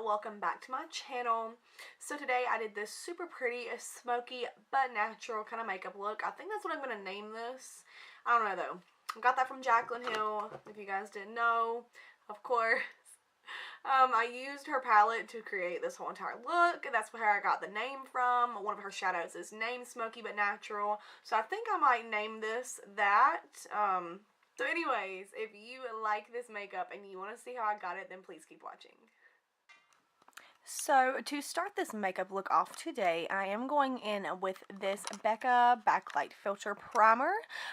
welcome back to my channel. So today I did this super pretty, smoky but natural kind of makeup look. I think that's what I'm going to name this. I don't know though. I got that from Jaclyn, if you guys didn't know, of course. I used her palette to create this whole entire look. That's where I got the name from. One of her shadows is named Smoky but Natural. So I think I might name this that. So anyways, if you like this makeup and you want to see how I got it, then please keep watching. So to start this makeup look off today, I am going in with this Becca Backlight Filter Primer.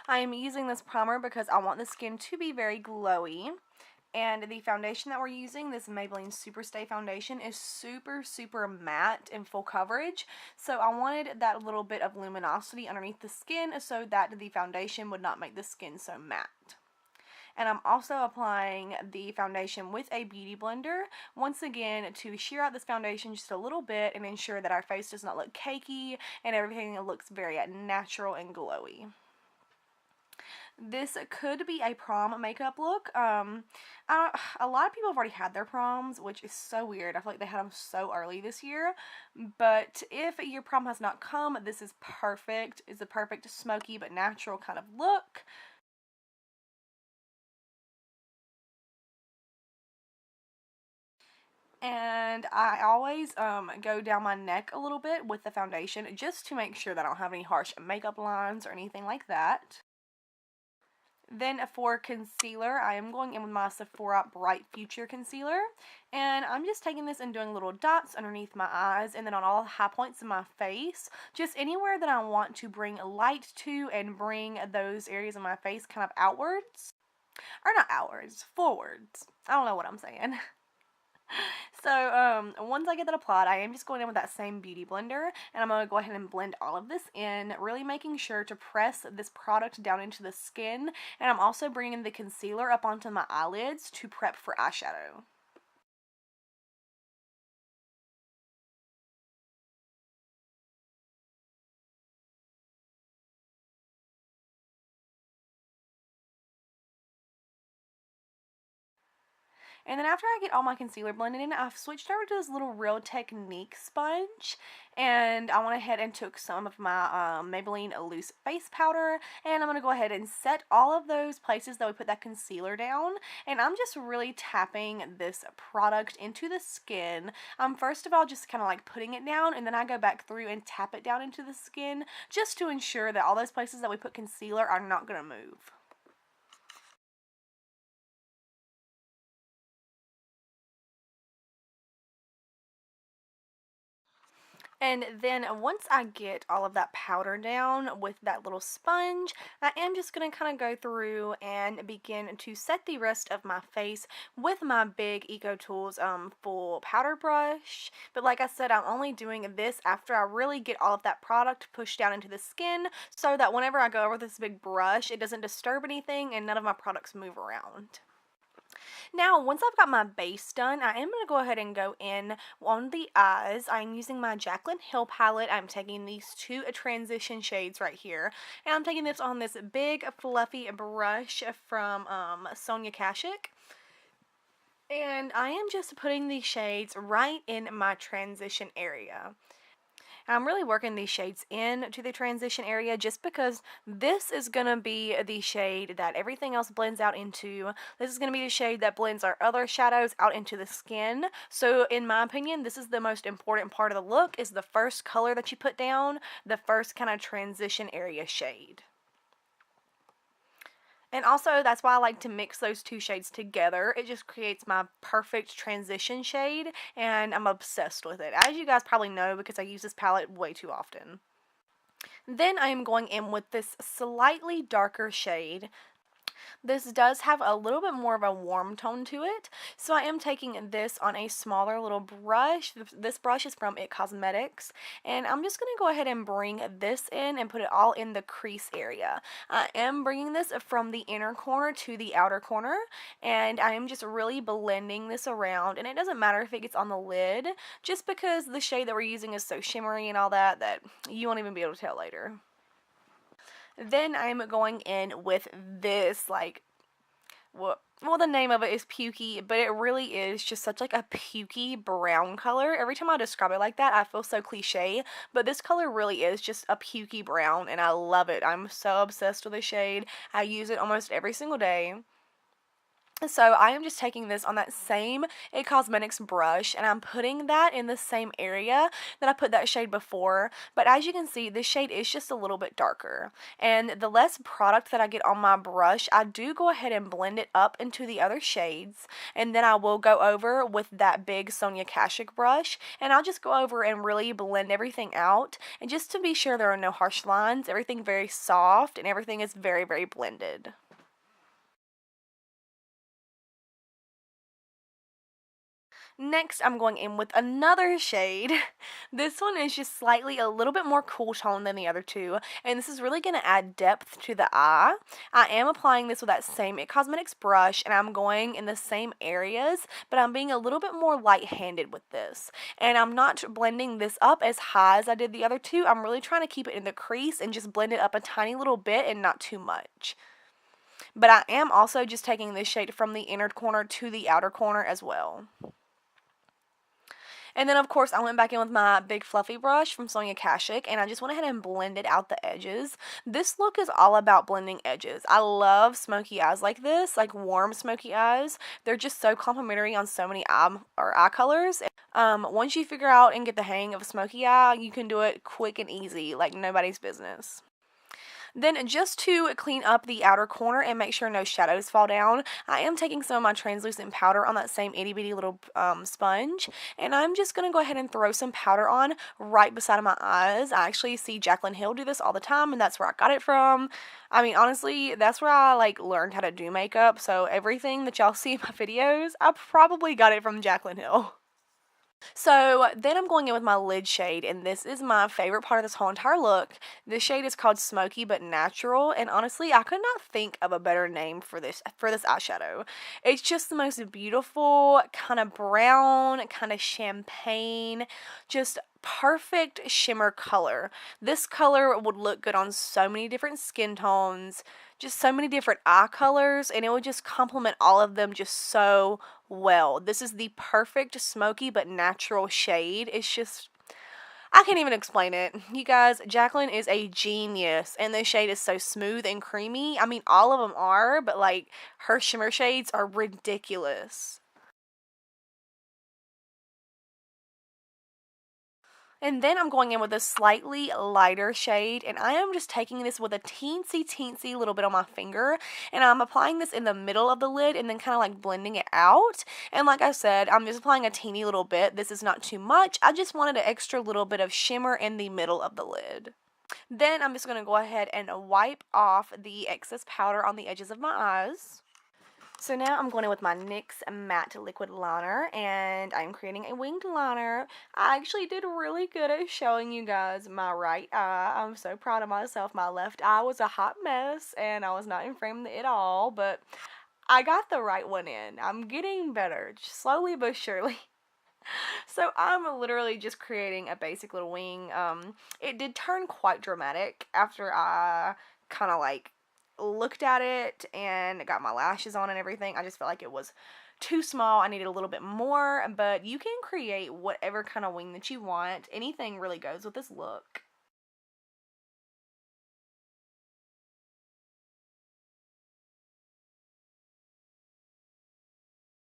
I am using this primer because I want the skin to be very glowy. And the foundation that we're using, this Maybelline Superstay foundation, is super matte and full coverage. So I wanted that little bit of luminosity underneath the skin so that the foundation would not make the skin so matte. And I'm also applying the foundation with a beauty blender, once again, to sheer out this foundation just a little bit and ensure that our face does not look cakey and everything looks very natural and glowy. This could be a prom makeup look. A lot of people have already had their proms, which is so weird. I feel like they had them so early this year. But if your prom has not come, this is perfect. It's a perfect smoky but natural kind of look. And I always go down my neck a little bit with the foundation just to make sure that I don't have any harsh makeup lines or anything like that. Then for concealer, I am going in with my Sephora Bright Future Concealer. And I'm just taking this and doing little dots underneath my eyes and then on all the high points of my face. Just anywhere that I want to bring light to and bring those areas of my face kind of outwards. Or not outwards, forwards. I don't know what I'm saying. So, once I get that applied, I am just going in with that same beauty blender, and I'm going to go ahead and blend all of this in, really making sure to press this product down into the skin, and I'm also bringing the concealer up onto my eyelids to prep for eyeshadow. And then after I get all my concealer blended in, I've switched over to this little Real Technique sponge. And I went ahead and took some of my Maybelline Loose Face Powder. And I'm going to go ahead and set all of those places that we put that concealer down. And I'm just really tapping this product into the skin. First of all, just kind of like putting it down. And then I go back through and tap it down into the skin. Just to ensure that all those places that we put concealer are not going to move. And then once I get all of that powder down with that little sponge, I am just going to kind of go through and begin to set the rest of my face with my big Ecotools full powder brush. But like I said, I'm only doing this after I really get all of that product pushed down into the skin so that whenever I go over this big brush, it doesn't disturb anything and none of my products move around. Now, once I've got my base done, I am going to go ahead and go in on the eyes. I'm using my Jaclyn Hill palette. I'm taking these two transition shades right here. And I'm taking this on this big fluffy brush from Sonia Kashuk. And I am just putting these shades right in my transition area. I'm really working these shades into the transition area just because this is going to be the shade that everything else blends out into. This is going to be the shade that blends our other shadows out into the skin. So in my opinion, this is the most important part of the look, is the first color that you put down, the first kind of transition area shade. And also, that's why I like to mix those two shades together. It just creates my perfect transition shade, and I'm obsessed with it. As you guys probably know, because I use this palette way too often. Then I am going in with this slightly darker shade. This does have a little bit more of a warm tone to it, so I am taking this on a smaller little brush. This brush is from It, and I'm just going to go ahead and bring this in and put it all in the crease area. I am bringing this from the inner corner to the outer corner, and I am just really blending this around, and it doesn't matter if it gets on the lid, just because the shade that we're using is so shimmery and all that you won't even be able to tell later. Then I'm going in with this, like, well, the name of it is Pukey, but it really is just such like a pukey brown color. Every time I describe it like that, I feel so cliche, but this color really is just a pukey brown, and I love it. I'm so obsessed with the shade. I use it almost every single day. So I am just taking this on that same It Cosmetics brush, and I'm putting that in the same area that I put that shade before. But as you can see, this shade is just a little bit darker. And the less product that I get on my brush, I do go ahead and blend it up into the other shades. And then I will go over with that big Sonia Kashuk brush, and I'll just go over and really blend everything out. And just to be sure there are no harsh lines, everything very soft, and everything is very, very blended. Next, I'm going in with another shade. This one is just slightly a little bit more cool tone than the other two, and this is really going to add depth to the eye. I am applying this with that same It Cosmetics brush, and I'm going in the same areas, but I'm being a little bit more light-handed with this. And I'm not blending this up as high as I did the other two. I'm really trying to keep it in the crease and just blend it up a tiny little bit and not too much. But I am also just taking this shade from the inner corner to the outer corner as well. And then, of course, I went back in with my big fluffy brush from Sonia Kashuk, and I just went ahead and blended out the edges. This look is all about blending edges. I love smoky eyes like this, like warm smoky eyes. They're just so complimentary on so many eye colors. Once you figure out and get the hang of a smoky eye, you can do it quick and easy, like nobody's business. Then just to clean up the outer corner and make sure no shadows fall down, I am taking some of my translucent powder on that same itty bitty little sponge, and I'm just going to go ahead and throw some powder on right beside of my eyes. I actually see Jaclyn Hill do this all the time, and that's where I got it from. I mean, honestly, that's where I learned how to do makeup, so everything that y'all see in my videos, I probably got it from Jaclyn Hill. So then I'm going in with my lid shade, and this is my favorite part of this whole entire look. This shade is called Smokey but Natural, and honestly, I could not think of a better name for this eyeshadow. It's just the most beautiful, kind of brown, kind of champagne, just perfect shimmer color. This color would look good on so many different skin tones, just so many different eye colors, and it would just complement all of them just so well. This is the perfect smoky but natural shade. It's just, I can't even explain it. You guys, Jaclyn is a genius, and this shade is so smooth and creamy. I mean, all of them are, but her shimmer shades are ridiculous. And then I'm going in with a slightly lighter shade, and I am just taking this with a teensy little bit on my finger, and I'm applying this in the middle of the lid and then kind of blending it out. And like I said, I'm just applying a teeny little bit. This is not too much. I just wanted an extra little bit of shimmer in the middle of the lid. Then I'm just going to go ahead and wipe off the excess powder on the edges of my eyes. So now I'm going in with my NYX Matte Liquid Liner, and I'm creating a winged liner. I actually did really good at showing you guys my right eye. I'm so proud of myself. My left eye was a hot mess, and I was not in frame at all, but I got the right one in. I'm getting better, slowly but surely. So I'm literally just creating a basic little wing. It did turn quite dramatic after I kind of looked at it and got my lashes on and everything. I just felt like it was too small. I needed a little bit more, but you can create whatever kind of wing that you want. Anything really goes with this look.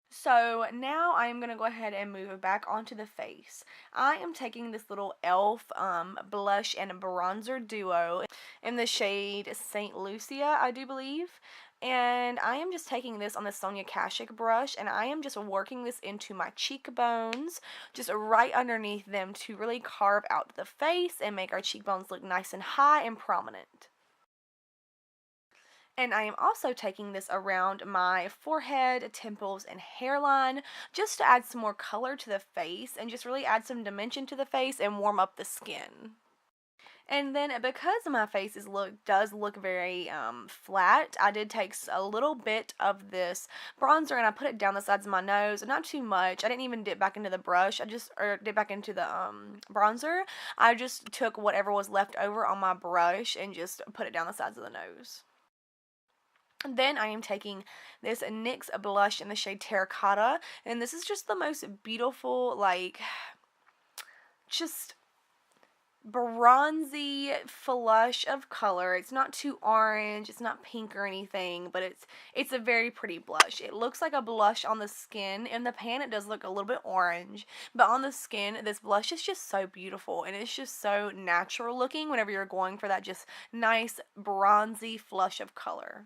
So now I am going to go ahead and move it back onto the face. I am taking this little e.l.f. Blush and bronzer duo in the shade St. Lucia, I do believe. And I am just taking this on the Sonia Kashuk brush, and I am just working this into my cheekbones, just right underneath them to really carve out the face and make our cheekbones look nice and high and prominent. And I am also taking this around my forehead, temples, and hairline just to add some more color to the face and just really add some dimension to the face and warm up the skin. And then because my face does look very flat, I did take a little bit of this bronzer and I put it down the sides of my nose. Not too much. I didn't even dip back into the brush. Dip back into the bronzer. I just took whatever was left over on my brush and just put it down the sides of the nose. Then I am taking this NYX blush in the shade Terracotta, and this is just the most beautiful, like, just bronzy flush of color. It's not too orange, it's not pink or anything, but it's a very pretty blush. It looks like a blush on the skin. In the pan it does look a little bit orange, but on the skin this blush is just so beautiful, and it's just so natural looking whenever you're going for that just nice bronzy flush of color.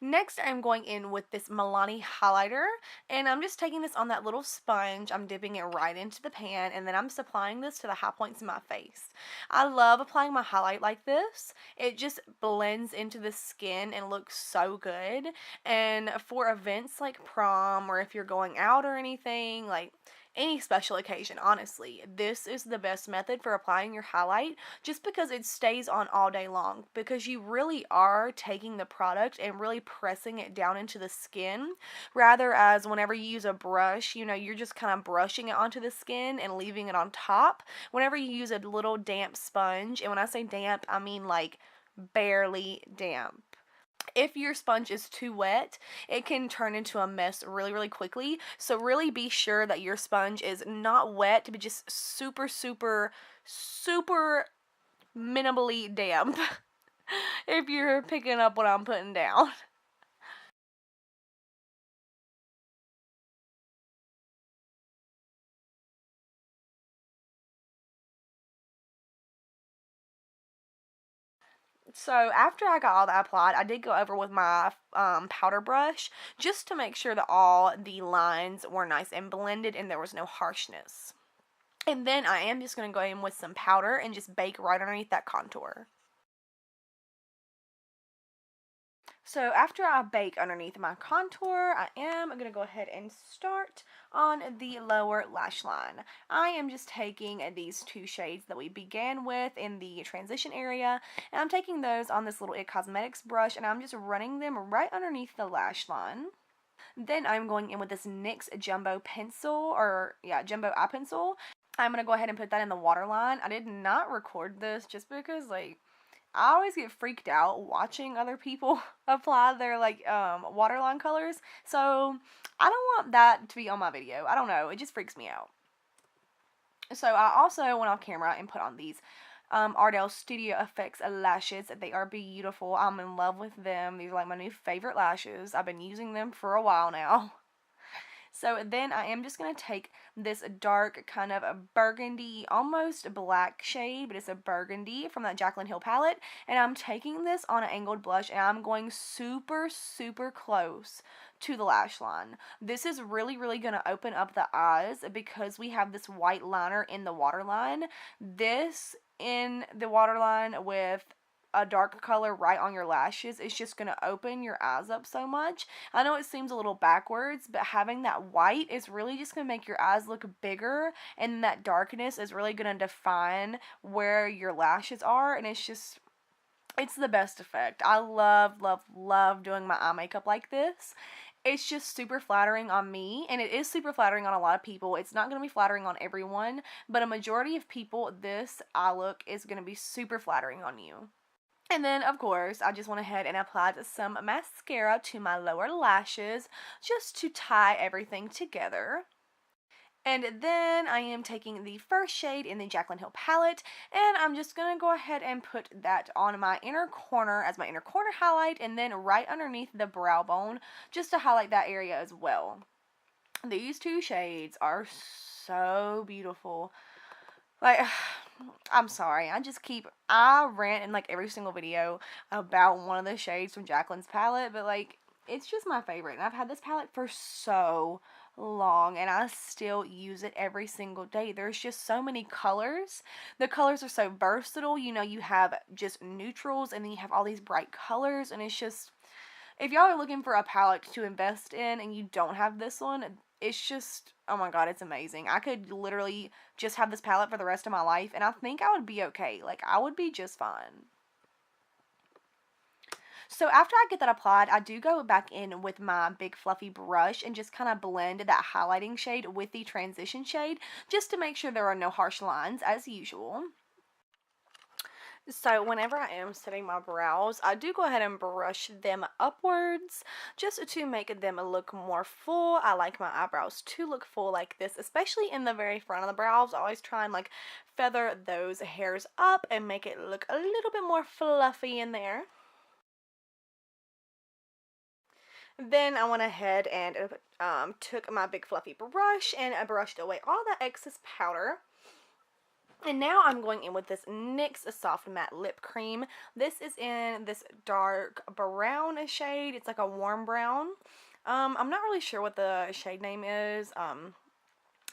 Next, I'm going in with this Milani highlighter, and I'm just taking this on that little sponge. I'm dipping it right into the pan, and then I'm just applying this to the high points in my face. I love applying my highlight like this. It just blends into the skin and looks so good. And for events like prom, or if you're going out or anything, like any special occasion, honestly, this is the best method for applying your highlight, just because it stays on all day long, because you really are taking the product and really pressing it down into the skin, rather as whenever you use a brush, you know, you're just kind of brushing it onto the skin and leaving it on top. Whenever you use a little damp sponge, and when I say damp, I mean like barely damp. If your sponge is too wet, it can turn into a mess really, really quickly. So really be sure that your sponge is not wet, but just super, super, super minimally damp if you're picking up what I'm putting down. So after I got all that applied, I did go over with my powder brush just to make sure that all the lines were nice and blended and there was no harshness. And then I am just going to go in with some powder and just bake right underneath that contour. So after I bake underneath my contour, I am going to go ahead and start on the lower lash line. I am just taking these two shades that we began with in the transition area, and I'm taking those on this little It Cosmetics brush, and I'm just running them right underneath the lash line. Then I'm going in with this NYX Jumbo Pencil, or yeah, Jumbo Eye Pencil. I'm going to go ahead and put that in the waterline. I did not record this just because, like, I always get freaked out watching other people apply their, like, waterline colors. So, I don't want that to be on my video. I don't know. It just freaks me out. So, I also went off camera and put on these Ardell Studio Effects lashes. They are beautiful. I'm in love with them. These are, like, my new favorite lashes. I've been using them for a while now. So then I am just going to take this dark kind of a burgundy, almost black shade, but it's a burgundy from that Jaclyn Hill palette. And I'm taking this on an angled blush, and I'm going super, super close to the lash line. This is really, really going to open up the eyes because we have this white liner in the waterline. This in the waterline with a dark color right on your lashes is just going to open your eyes up so much. I know it seems a little backwards, but having that white is really just going to make your eyes look bigger, and that darkness is really going to define where your lashes are, and it's the best effect. I love, love, love doing my eye makeup like this. It's just super flattering on me, and it is super flattering on a lot of people. It's not going to be flattering on everyone, but a majority of people, this eye look is going to be super flattering on you. And then, of course, I just went ahead and applied some mascara to my lower lashes just to tie everything together. And then I am taking the first shade in the Jaclyn Hill palette, and I'm just going to go ahead and put that on my inner corner as my inner corner highlight, and then right underneath the brow bone just to highlight that area as well. These two shades are so beautiful. Like, I'm sorry, I rant in, like, every single video about one of the shades from Jaclyn's palette, but, like, it's just my favorite, and I've had this palette for so long, and I still use it every single day. There's just so many colors. The colors are so versatile. You know, you have just neutrals, and then you have all these bright colors, and it's just, if y'all are looking for a palette to invest in and you don't have this one, it's just, oh my god, it's amazing. I could literally just have this palette for the rest of my life, and I think I would be okay. Like, I would be just fine. So after I get that applied, I do go back in with my big fluffy brush and just kind of blend that highlighting shade with the transition shade, just to make sure there are no harsh lines, as usual. So whenever I am setting my brows, I do go ahead and brush them upwards just to make them look more full. I like my eyebrows to look full like this, especially in the very front of the brows. I always try and like feather those hairs up and make it look a little bit more fluffy in there. Then I went ahead and took my big fluffy brush and I brushed away all that excess powder. And now I'm going in with this NYX Soft Matte Lip Cream. This is in this dark brown shade. It's like a warm brown. I'm not really sure what the shade name is.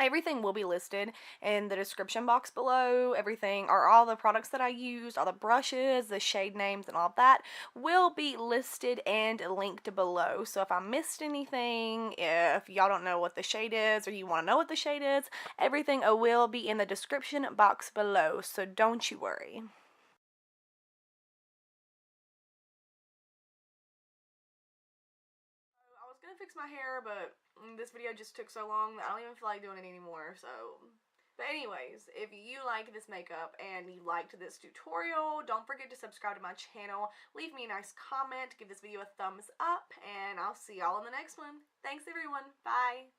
Everything will be listed in the description box below. Everything, or all the products that I used, all the brushes, the shade names, and all of that will be listed and linked below. So if I missed anything, if y'all don't know what the shade is, or you want to know what the shade is, everything will be in the description box below. So don't you worry. I was gonna fix my hair, but this video just took so long that I don't even feel like doing it anymore, so. But anyways, if you like this makeup and you liked this tutorial, don't forget to subscribe to my channel, leave me a nice comment, give this video a thumbs up, and I'll see y'all in the next one. Thanks everyone, bye!